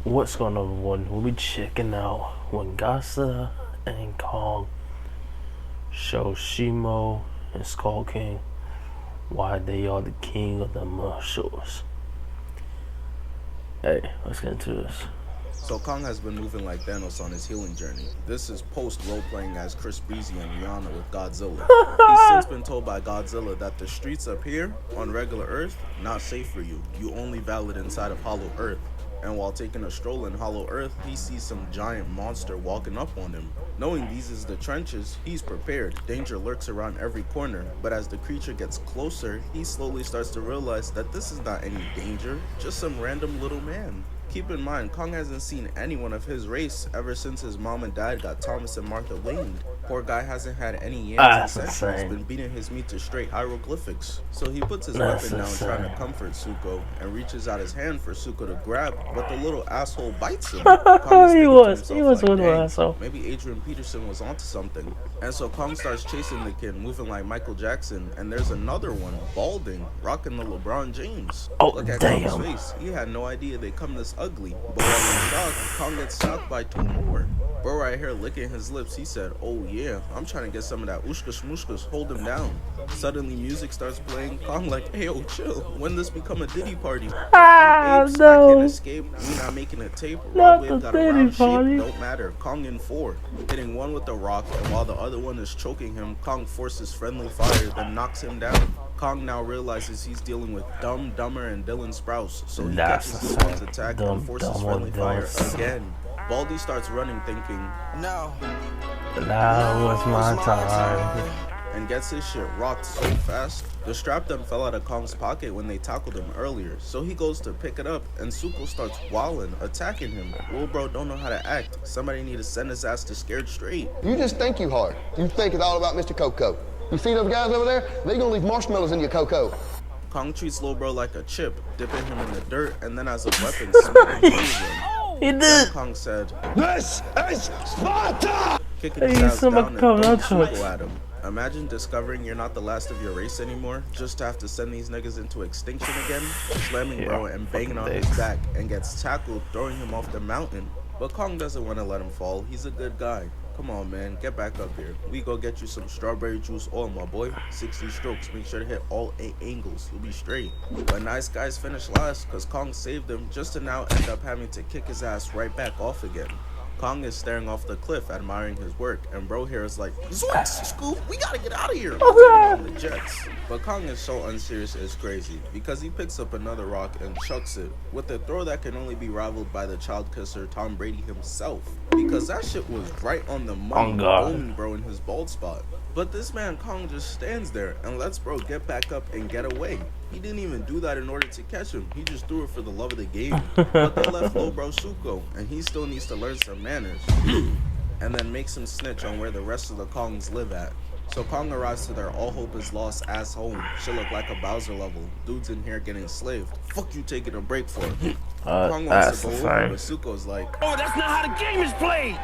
What's going on, everyone? We'll be checking out when Godzilla and Kong show Shimo and SKAR King why they are the king of the martials. Hey, let's get into this. So Kong has been moving like Thanos on his healing journey. This is post role-playing as Chris Breezy and Rihanna with Godzilla. He's since been told by Godzilla that the streets up here, on regular Earth, not safe for you. You only valid inside of Hollow Earth. And while taking a stroll in Hollow Earth, he sees some giant monster walking up on him. Knowing these is the trenches, he's prepared. Danger lurks around every corner, but as the creature gets closer, he slowly starts to realize that this is not any danger, just some random little man. Keep in mind, Kong hasn't seen anyone of his race ever since his mom and dad got Thomas and Martha winged. Poor guy hasn't had any yams in centuries, been beating his meat to straight hieroglyphics. So he puts his weapon down trying to comfort Zuko and reaches out his hand for Zuko to grab, but the little asshole bites him. he was like, one asshole. Maybe Adrian Peterson was onto something. And so Kong starts chasing the kid, moving like Michael Jackson, and there's another one, balding, rocking the LeBron James. Oh, look at damn. Kong's face. He had no idea they come this ugly. But while in shock, Kong gets shocked by two more. Bro right here licking his lips, he said, "Oh yeah, I'm trying to get some of that ushka shmushkas, hold him down." Suddenly music starts playing. Kong like, "Hey yo, chill, when this become a Diddy party?" No. I can't escape, we not making a tape. Broadway got a round shape, don't matter. Kong in 4, hitting one with the rock, and while the other one is choking him, Kong forces friendly fire, then knocks him down. Kong now realizes he's dealing with Dumb, Dumber, and Dylan Sprouse, so he catches this one's attack and forces friendly fire again. Baldy starts running thinking, Now was my time. And gets his shit rocked so fast. The strap then fell out of Kong's pocket when they tackled him earlier, so he goes to pick it up and Zuko starts wilding, attacking him. Lil bro don't know how to act. Somebody need to send his ass to Scared Straight. You just think you hard. You think it's all about Mr. Coco. You see those guys over there? They gonna leave marshmallows in your cocoa. Kong treats Lil bro like a chip, dipping him in the dirt and then as a weapon smacking him. He did. Then Kong said, This is Sparta! Kicking his ass down and throwing Zuko at him. Imagine discovering you're not the last of your race anymore, just to have to send these niggas into extinction again, slamming bro and banging on his back, and gets tackled, throwing him off the mountain. But Kong doesn't want to let him fall. He's a good guy. Come on, man, get back up here. We go get you some strawberry juice oil, my boy. 60 strokes, make sure to hit all 8 angles. You'll be straight. But nice guys finish last, because Kong saved him, just to now end up having to kick his ass right back off again. Kong is staring off the cliff, admiring his work, and bro here is like, "Zoinks, Scoop, we gotta get out of here." On the jets. But Kong is so unserious it's crazy, because he picks up another rock and chucks it, with a throw that can only be rivaled by the child kisser Tom Brady himself. Because that shit was right on the money, booming bro in his bald spot. But this man Kong just stands there and lets bro get back up and get away. He didn't even do that in order to catch him. He just threw it for the love of the game. But they left low bro Zuko, and he still needs to learn some manners. And then makes him snitch on where the rest of the Kongs live at. So Kong arrives to their all hope is lost ass home. Should look like a Bowser level. Dudes in here getting slaved. Fuck you taking a break for. Kong wants to go over, but Zuko's like, "Oh, that's not how the game is played.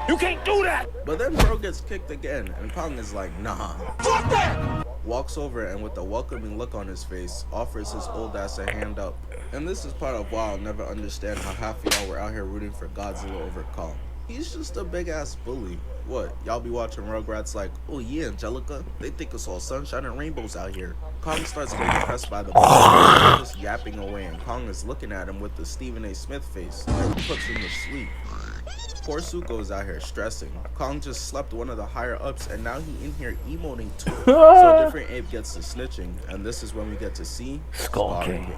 You can't do that." But then bro gets kicked again, and Kong is like, "Nah." Fuck that. Walks over and with a welcoming look on his face, offers his old ass a hand up. And this is part of why I'll never understand how half of y'all were out here rooting for Godzilla over Kong. He's just a big ass bully. What, y'all be watching Rugrats like, "Oh yeah, Angelica, they think it's all sunshine and rainbows out here." Kong starts getting pressed by the bully, just yapping away, and Kong is looking at him with the Stephen A. Smith face, and puts him to sleep. Poor Zuko's out here stressing. Kong just slept one of the higher ups and now he in here emoting too. So a different ape gets to snitching, and this is when we get to see SKAR King.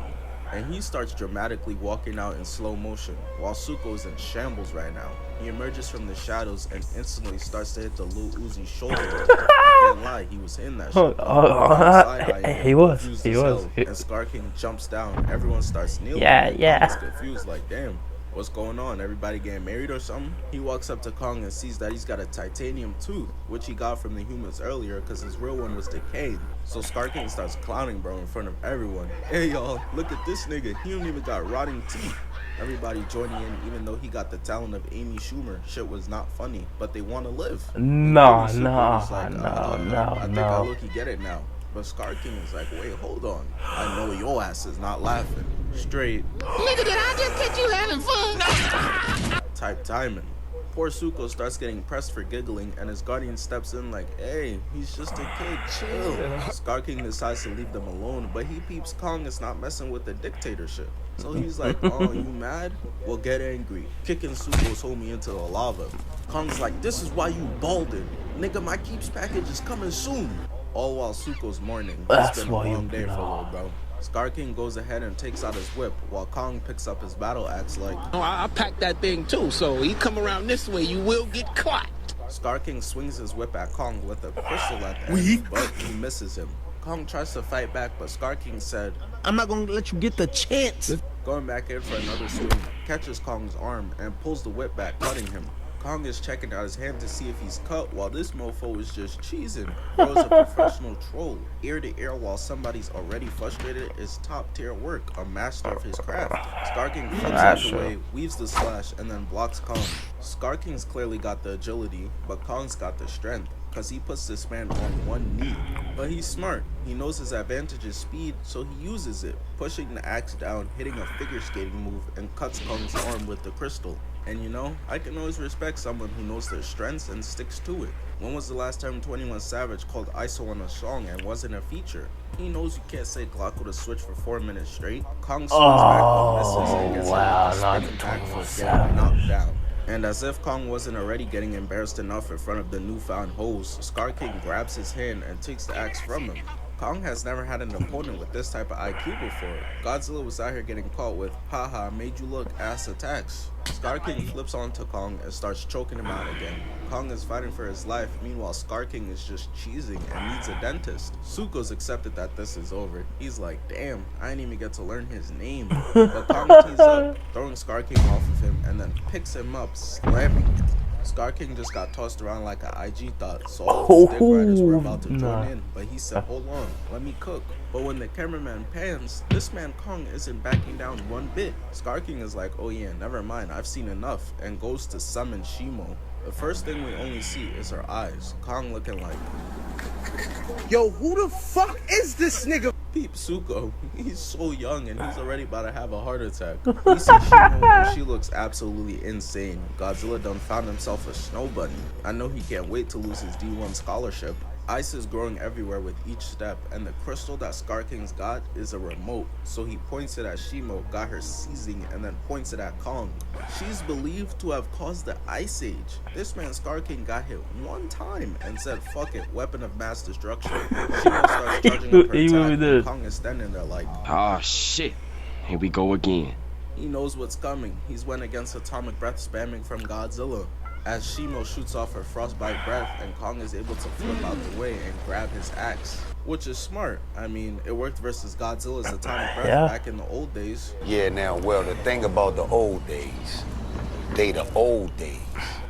And he starts dramatically walking out in slow motion while Zuko's in shambles right now. He emerges from the shadows and instantly starts to hit the Lil Uzi's shoulder. I can't lie, he was hitting that shit. He was. And SKAR King jumps down. Everyone starts kneeling. Yeah. He's confused like, damn. What's going on? Everybody getting married or something? He walks up to Kong and sees that he's got a titanium tooth, which he got from the humans earlier because his real one was decayed. So SKAR King starts clowning bro in front of everyone. "Hey y'all, look at this nigga. He don't even got rotting teeth." Everybody joining in, even though he got the talent of Amy Schumer. Shit was not funny, but they want to live. No. I think I look, you get it now. But SKAR King is like, "Wait, hold on. I know your ass is not laughing." straight. Nigga, did I just catch you having fun? Type timing. Poor Suko starts getting pressed for giggling, and his guardian steps in like, hey, he's just a kid, chill. Scar King decides to leave them alone, but he peeps Kong is not messing with the dictatorship. So he's like, oh, you mad? Well, get angry. Kicking Suko's homie into the lava. Kong's like, this is why you balded. Nigga, my Keeps package is coming soon. All while Suko's mourning. It's been a long day for little bro. Scar King goes ahead and takes out his whip, while Kong picks up his battle axe like, Oh, I packed that thing too, so you come around this way, you will get caught. Scar King swings his whip at Kong with a crystal at the end, but he misses him. Kong tries to fight back, but Scar King said, I'm not gonna let you get the chance. Going back in for another swing, catches Kong's arm and pulls the whip back, cutting him. Kong is checking out his hand to see if he's cut, while this mofo is just cheesing. Bro's a professional troll. Ear to ear while somebody's already frustrated is top tier work, a master of his craft. Scar King flips out the way, weaves the slash, and then blocks Kong. Scar King's clearly got the agility, but Kong's got the strength, cause he puts this man on one knee. But he's smart. He knows his advantage is speed, so he uses it, pushing the axe down, hitting a figure skating move, and cuts Kong's arm with the crystal. And you know, I can always respect someone who knows their strengths and sticks to it. When was the last time 21 Savage called ISO on a song and wasn't a feature? He knows you can't say Glock with a switch for 4 minutes straight. Kong swings back but misses and gets spinning back for getting knocked down. And as if Kong wasn't already getting embarrassed enough in front of the newfound hoes, Scar King grabs his hand and takes the axe from him. Kong has never had an opponent with this type of IQ before. Godzilla was out here getting caught with, haha, made you look ass attacks. Scar King flips onto Kong and starts choking him out again. Kong is fighting for his life, meanwhile Scar King is just cheesing and needs a dentist. Suko's accepted that this is over. He's like, damn, I didn't even get to learn his name. But Kong tees up, throwing Scar King off of him and then picks him up, slamming him. Scar King just got tossed around like an IG thought, so all the stick riders were about to join in, but he said, hold on, let me cook. But when the cameraman pans, this man Kong isn't backing down one bit. Scar King is like, oh yeah, never mind, I've seen enough, and goes to summon Shimo. The first thing we only see is her eyes, Kong looking like, Yo, who the fuck is this nigga? peep Suko. He's so young and he's already about to have a heart attack. We see Shimo and she looks absolutely insane. Godzilla done found himself a snow bunny. I know he can't wait to lose his D1 scholarship. Ice is growing everywhere with each step, and the crystal that Scar King's got is a remote, so he points it at Shimo, got her seizing, and then points it at Kong. She's believed to have caused the Ice Age. This man Scar King got hit one time and said, fuck it, weapon of mass destruction. Shimo starts charging up her attack, and Kong is standing there like, oh shit, here we go again. He knows what's coming. He's went against atomic breath spamming from Godzilla. As Shimo shoots off her frostbite breath and Kong is able to flip out the way and grab his axe, which is smart. I mean, it worked versus Godzilla's atomic breath back in the old days. Yeah, now, well, the thing about the old days, they the old days.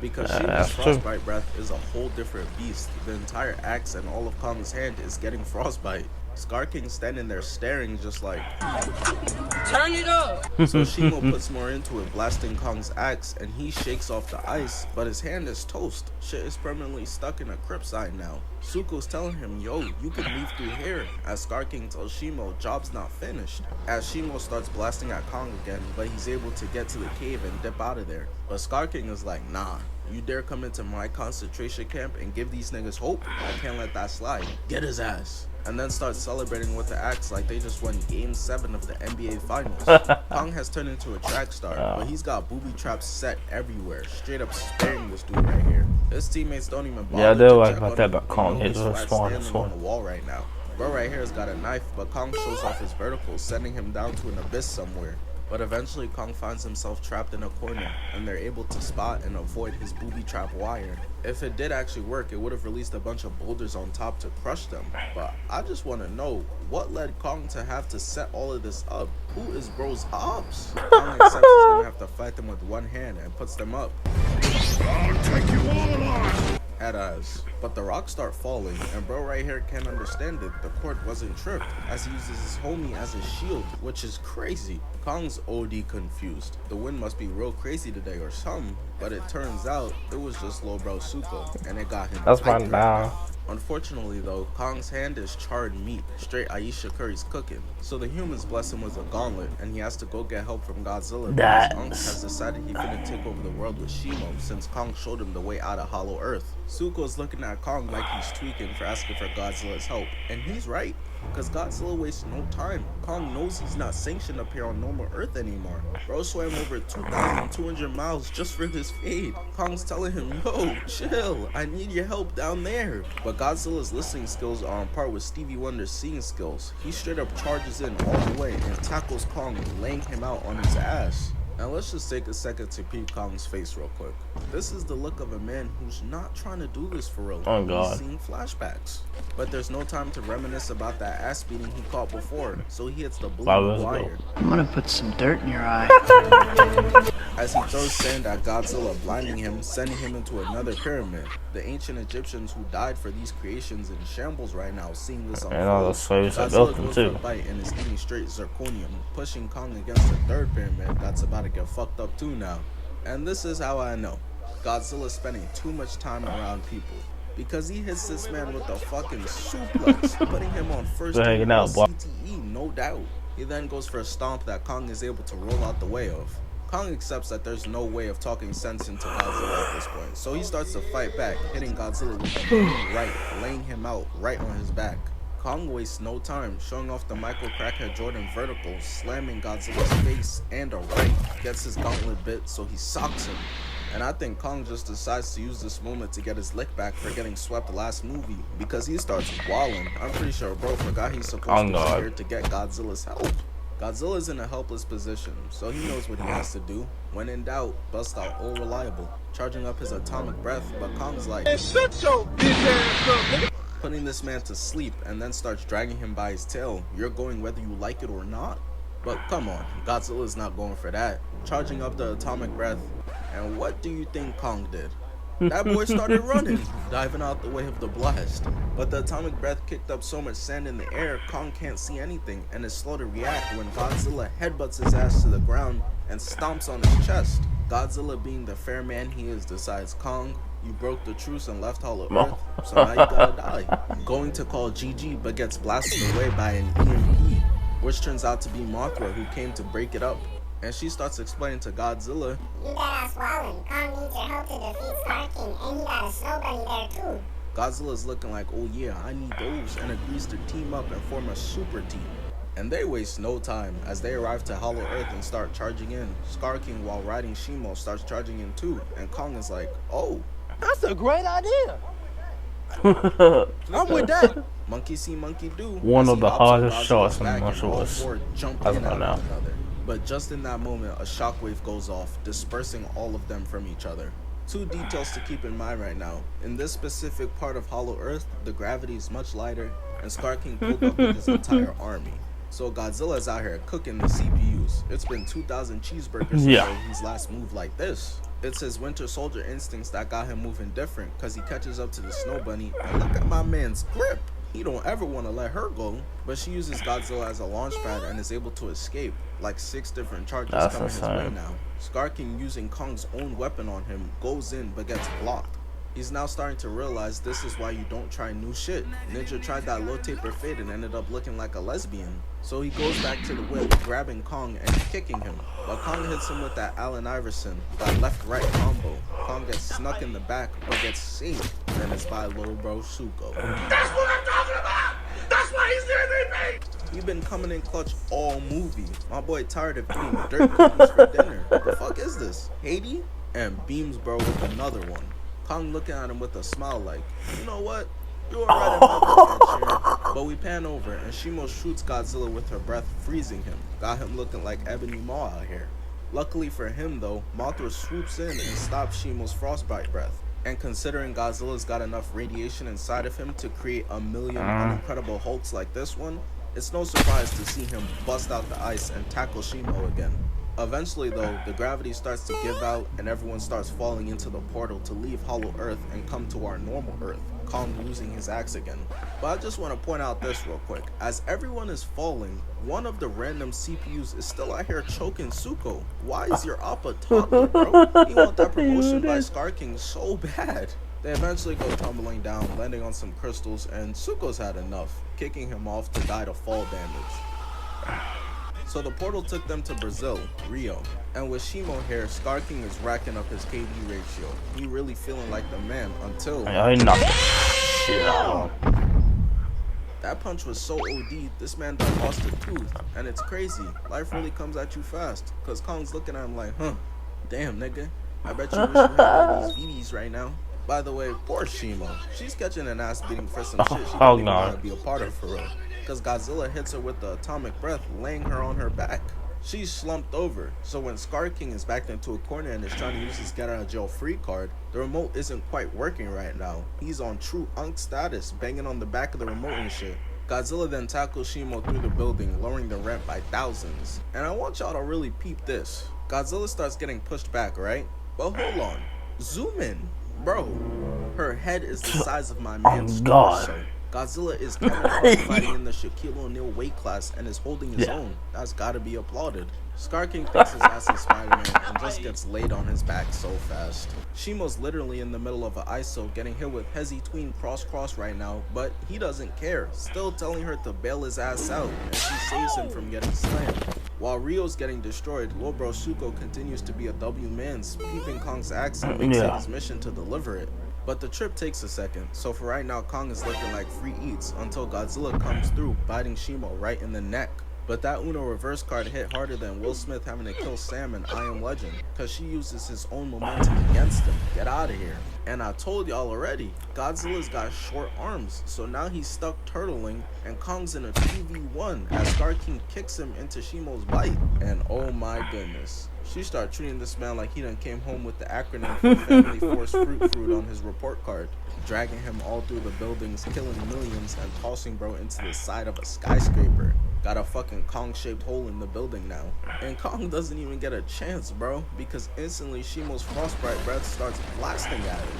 Because Shimo's frostbite breath is a whole different beast. The entire axe and all of Kong's hand is getting frostbite. Scar King standing there staring just like, Turn it up! So Shimo puts more into it, blasting Kong's axe, and he shakes off the ice, but his hand is toast. Shit is permanently stuck in a crip sign now. Suko's telling him, yo, you can leave through here, as Scar King tells Shimo, job's not finished. As Shimo starts blasting at Kong again, but he's able to get to the cave and dip out of there. But Scar King is like, nah, you dare come into my concentration camp and give these niggas hope? I can't let that slide. Get his ass. And then starts celebrating with the axe like they just won Game 7 of the NBA Finals. Kong has turned into a track star, but he's got booby traps set everywhere, straight up sparing this dude right here. His teammates don't even bother to check on him. Kong is standing on the wall right now. Bro right here has got a knife, but Kong shows off his vertical, sending him down to an abyss somewhere. But eventually Kong finds himself trapped in a corner, and they're able to spot and avoid his booby trap wire. If it did actually work, it would have released a bunch of boulders on top to crush them. But I just want to know, what led Kong to have to set all of this up? Who is bro's ops? Kong accepts he's gonna have to fight them with one hand and puts them up. I'll take you all on! Head eyes. But the rocks start falling, and bro right here can't understand it. The cord wasn't tripped, as he uses his homie as a shield, which is crazy. Kong's OD confused. The wind must be real crazy today or something. But it turns out it was just Lil Bro Suko, and it got him That's hyped my right down. now. Unfortunately though, Kong's hand is charred meat, straight Aisha Curry's cooking. So the humans bless him with a gauntlet, and he has to go get help from Godzilla because Kong has decided he finna take over the world with Shimo since Kong showed him the way out of Hollow Earth. Suko's looking at Kong like he's tweaking for asking for Godzilla's help, and he's right. Cause Godzilla wastes no time. Kong knows he's not sanctioned up here on normal Earth anymore. Bro swam over 2,200 miles just for this fade. Kong's telling him, yo, chill, I need your help down there. But Godzilla's listening skills are on par with Stevie Wonder's seeing skills. He straight up charges in all the way and tackles Kong, laying him out on his ass. Now let's just take a second to peep Kong's face real quick. This is the look of a man who's not trying to do this for real. Oh God. He's seeing flashbacks. But there's no time to reminisce about that ass beating he caught before, so he hits the blue wire. I'm gonna put some dirt in your eye. As he throws sand at Godzilla, blinding him, sending him into another pyramid. The ancient Egyptians who died for these creations in shambles right now, seeing this unfold. And all the slaves that Godzilla built them goes for a too. bite and is eating straight zirconium, pushing Kong against the third pyramid that's about to get fucked up too now. And this is how I know. Godzilla's spending too much time around people. Because he hits this man with a fucking suplex, putting him on first hanging out, boy. CTE, no doubt. He then goes for a stomp that Kong is able to roll out the way of. Kong accepts that there's no way of talking sense into Godzilla at this point, so he starts to fight back, hitting Godzilla with a boom right, laying him out right on his back. Kong wastes no time, showing off the Michael Crackhead Jordan vertical, slamming Godzilla's face and a right, gets his gauntlet bit, so he socks him. And I think Kong just decides to use this moment to get his lick back for getting swept last movie, because he starts walling. I'm pretty sure bro forgot he's supposed to be here to get Godzilla's help. Godzilla's in a helpless position, so he knows what he has to do. When in doubt, bust out all reliable, charging up his atomic breath, but Kong's like, shut your bitch ass up, nigga. Putting this man to sleep and then starts dragging him by his tail. You're going whether you like it or not. But come on, Godzilla's not going for that. Charging up the atomic breath, and what do you think Kong did? That boy started running, diving out the way of the blast. But the atomic breath kicked up so much sand in the air, Kong can't see anything and is slow to react when Godzilla headbutts his ass to the ground and stomps on his chest. Godzilla, being the fair man he is, decides, Kong, you broke the truce and left Hollow Earth, so now you gotta die. Going to call GG, but gets blasted away by an EMP, which turns out to be Mothra, who came to break it up. And she starts explaining to Godzilla, you got swollen. Kong needs your help to defeat SKAR King, and he got a snow bunny there too. Godzilla's looking like, oh yeah, I need those, and agrees to team up and form a super team. And they waste no time as they arrive to Hollow Earth and start charging in. SKAR King, while riding Shimo, starts charging in too, and Kong is like, oh, That's a great idea. I'm with that. monkey see, monkey do. One As of he the hops on hardest Godzilla's shots in back the and martial all arts. four jump As in of at now. one another. But just in that moment, a shockwave goes off, dispersing all of them from each other. Two details to keep in mind right now. In this specific part of Hollow Earth, the gravity is much lighter, and SKAR King pulled up with his entire army. So Godzilla's out here cooking the CPUs. It's been 2,000 cheeseburgers since he's last moved like this. It's his Winter Soldier instincts that got him moving different, because he catches up to the Snow Bunny, and look at my man's grip. He don't ever want to let her go, but she uses Godzilla as a launch pad and is able to escape, like 6 different charges coming his way now. SKAR King, using Kong's own weapon on him, goes in but gets blocked. He's now starting to realize this is why you don't try new shit. Ninja tried that low taper fade and ended up looking like a lesbian. So he goes back to the whip, grabbing Kong and kicking him. But Kong hits him with that Allen Iverson, that left-right combo. Kong gets snuck in the back, but gets saved. And it's by Lil Bro Suko. That's what I'm talking about. That's why he's there, me. He been coming in clutch all movie. My boy tired of eating dirt cookies for dinner. What the fuck is this? Haiti? And beams bro with another one. Kong looking at him with a smile like, you know what? You were right about that, Sharon. But we pan over and Shimo shoots Godzilla with her breath, freezing him. Got him looking like Ebony Maw out here. Luckily for him though, Mothra swoops in and stops Shimo's frostbite breath. And considering Godzilla's got enough radiation inside of him to create a million Incredible Hulks like this one, it's no surprise to see him bust out the ice and tackle Shimo again. Eventually though, the gravity starts to give out and everyone starts falling into the portal to leave Hollow Earth and come to our normal Earth, Kong using his axe again. But I just want to point out this real quick. As everyone is falling, one of the random CPUs is still out here choking Zuko. Why is your Appa toddler, bro? He want that promotion by SKAR King so bad. They eventually go tumbling down, landing on some crystals, and Zuko's had enough, kicking him off to die to fall damage. So the portal took them to Brazil, Rio, and with Shimo here, SKAR King is racking up his KD ratio. He really feeling like the man until I knocked the shit out of him. That punch was so OD, this man done lost a tooth, and it's crazy. Life really comes at you fast, cause Kong's looking at him like, huh, damn nigga, I bet you wish you had one of these VVs right now. By the way, poor Shimo. She's catching an ass beating for some shit she don't even want to be a part of for real. Cause Godzilla hits her with the atomic breath, laying her on her back. She's slumped over, so when SKAR King is backed into a corner and is trying to use his get out of jail free card, the remote isn't quite working right now. He's on true unk status, banging on the back of the remote and shit. Godzilla then tackles Shimo through the building, lowering the rent by thousands. And I want y'all to really peep this. Godzilla starts getting pushed back, right? But hold on, zoom in. Bro, her head is the size of my man's torso. Godzilla is fighting in the Shaquille O'Neal weight class and is holding his own. That's gotta be applauded. SKAR King thinks his ass is Spider-Man and just gets laid on his back so fast. Shimo's literally in the middle of an ISO getting hit with Hezi Tween cross right now, but he doesn't care, still telling her to bail his ass out, and she saves him from getting slammed. While Rio's getting destroyed, Lil Bro Zuko continues to be a W man's, peeping Kong's axe and makes it his mission to deliver it. But the trip takes a second, so for right now Kong is looking like free eats until Godzilla comes through, biting Shimo right in the neck. But that Uno reverse card hit harder than Will Smith having to kill Sam in I Am Legend, cause she uses his own momentum against him. Get out of here. And I told y'all already, Godzilla's got short arms, so now he's stuck turtling, and Kong's in a 2v1 as SKAR King kicks him into Shimo's bite. And oh my goodness, she started treating this man like he done came home with the acronym for Family Force Fruit on his report card, dragging him all through the buildings, killing millions, and tossing bro into the side of a skyscraper. Got a fucking Kong-shaped hole in the building now. And Kong doesn't even get a chance, bro, because instantly Shimo's frostbite breath starts blasting at him.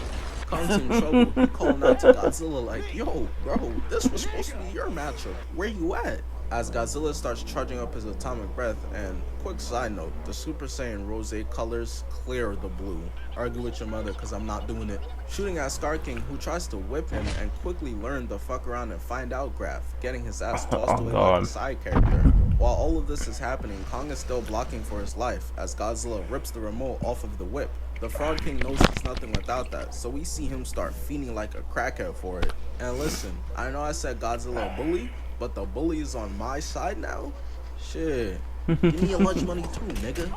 Kong's in trouble, he calling out to Godzilla like, yo, bro, this was supposed to be your matchup. Where you at? As Godzilla starts charging up his atomic breath, and quick side note, the Super Saiyan Rose colors clear the blue. Argue with your mother cause I'm not doing it. Shooting at SKAR King, who tries to whip him and quickly learn the fuck around and find out graph, getting his ass tossed away like a side character. While all of this is happening, Kong is still blocking for his life as Godzilla rips the remote off of the whip. The Frog King knows he's nothing without that, so we see him start feeding like a crackhead for it. And listen, I know I said Godzilla a bully, but the bully is on my side now? Shit. Give me your lunch money too, nigga.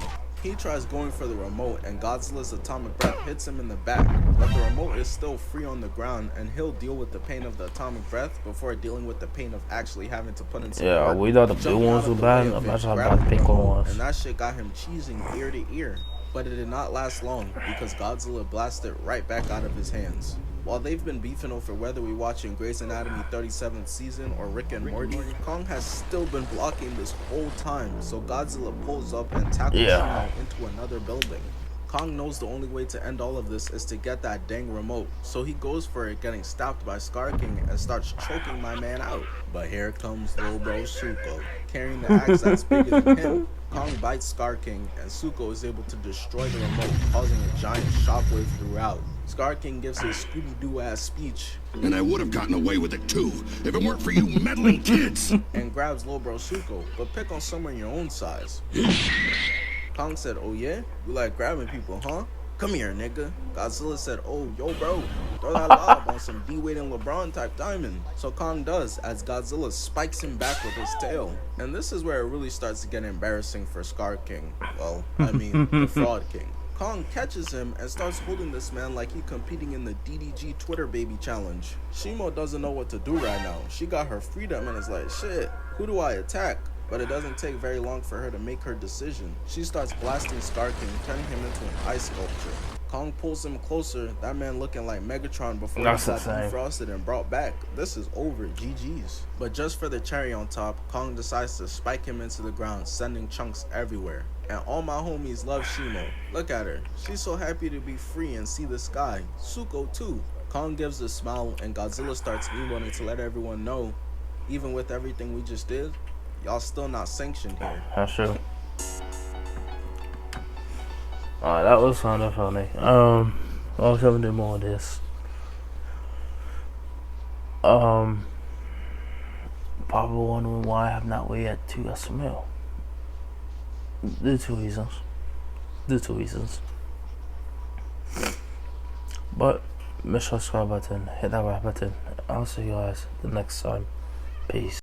He tries going for the remote and Godzilla's atomic breath hits him in the back, but the remote is still free on the ground and he'll deal with the pain of the atomic breath before dealing with the pain of actually having to put in some work. We thought the blue ones were bad. Imagine how bad the pink one was. And that shit got him cheesing ear to ear. But it did not last long because Godzilla blasted right back out of his hands. While they've been beefing over whether we watching Grey's Anatomy 37th season or Rick and Morty, Kong has still been blocking this whole time, so Godzilla pulls up and tackles Shimo into another building. Kong knows the only way to end all of this is to get that dang remote, so he goes for it, getting stopped by SKAR King and starts choking my man out. But here comes Lil Bro Zuko, carrying the axe that's bigger than him. Kong bites SKAR King, and Zuko is able to destroy the remote, causing a giant shockwave throughout. SKAR King gives his Scooby-Doo ass speech. And I would have gotten away with it too, if it weren't for you meddling kids. And grabs Lil Bro Zuko, but pick on someone your own size. Kong said, oh yeah? You like grabbing people, huh? Come here, nigga. Godzilla said, oh, yo, bro, throw that lob on some D-Wade and LeBron type diamond. So Kong does, as Godzilla spikes him back with his tail. And this is where it really starts to get embarrassing for SKAR King. Well, I mean, the Fraud King. Kong catches him and starts holding this man like he competing in the DDG Twitter Baby Challenge. Shimo doesn't know what to do right now. She got her freedom and is like, shit, who do I attack? But it doesn't take very long for her to make her decision. She starts blasting SKAR King, turning him into an ice sculpture. Kong pulls him closer, that man looking like Megatron before he got defrosted and brought back. This is over, GG's. But just for the cherry on top, Kong decides to spike him into the ground, sending chunks everywhere. And all my homies love Shimo. Look at her. She's so happy to be free and see the sky. Suko too. Kong gives a smile and Godzilla starts emoting to let everyone know, even with everything we just did, y'all still not sanctioned here. That's true. Alright, that was kind of funny. I'll have to do more of this. Probably wondering why I have not yet to SML. Due to reasons. But make sure to subscribe button, hit that like button. I'll see you guys the next time. Peace.